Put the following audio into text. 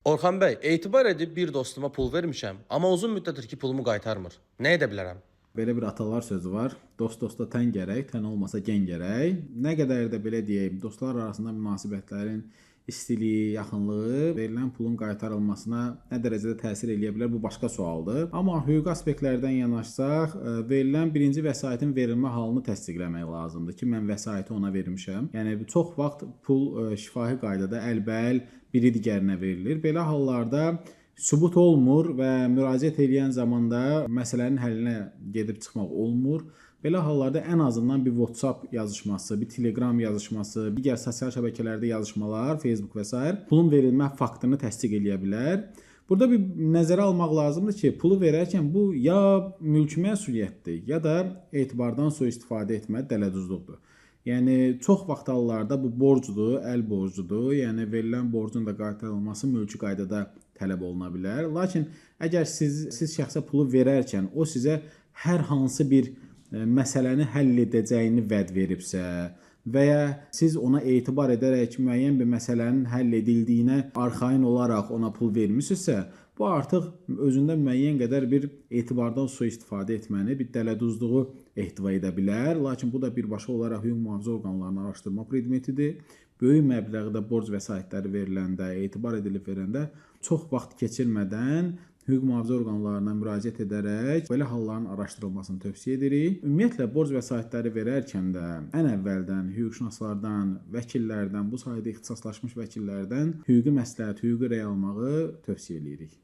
Orxan bəy, etibar edib bir dostuma pul vermişəm, amma uzun müddətdir ki, pulumu qaytarmır. Nə edə bilərəm? Belə bir atalar sözü var. Dost dosta tən gərək, tən olmasa gen gərək. Nə qədər də belə deyək, dostlar arasında münasibətlərin istiliyi, yaxınlığı verilən pulun qaytarılmasına nə dərəcədə təsir eləyə bilər, bu başqa sualdır. Amma hüquqi aspektlərdən yanaşsaq, verilən birinci vəsaitin verilmə halını təsdiqləmək lazımdır ki, mən vəsaiti ona vermişəm. Yəni çox vaxt pul şifahi qaydada əlbəl biri digərinə verilir. Belə hallarda sübut olmur və müraciət edən zamanda məsələnin həllinə gedib çıxmaq olmur. Belə hallarda ən azından bir WhatsApp yazışması, bir Telegram yazışması, digər sosial şəbəkələrdə yazışmalar, Facebook və s. pulun verilmə faktını təsdiq eləyə bilər. Burada bir nəzərə almaq lazımdır ki, pulu verərkən bu ya mülki məsuliyyətdir, ya da etibardan sui-istifadə etmə dələduzluqdur. Yəni çox vaxt hallarda bu borcdur, əl borcudur. Yəni verilən borcun da qaytarılması mülki qaydada tələb oluna bilər. Lakin əgər siz şəxsə pulu verərkən o sizə hər hansı bir məsələni həll edəcəyini vəd veribsə və ya siz ona etibar edərək müəyyən bir məsələnin həll edildiyinə arxayın olaraq ona pul vermisinizsə, bu artıq özündə müəyyən qədər bir etibardan sui-istifadə etməni, bir dələduzluğu ehtiva edə bilər. Lakin bu da birbaşa olaraq hüquq mühafizə orqanlarının araşdırma predmetidir. Böyük məbləğdə borc vəsaitləri veriləndə, etibar edilib verəndə çox vaxt keçirmədən hüquq mühafizə orqanlarına müraciət edərək belə halların araşdırılmasını tövsiyə edirik. Ümumiyyətlə borc vəsaitləri verərkən də ən əvvəldən hüquqşünaslardan, vəkillərdən, bu sahədə ixtisaslaşmış vəkillərdən hüquqi məsləhət, hüquqi rəy almağı tövsiyə edirik.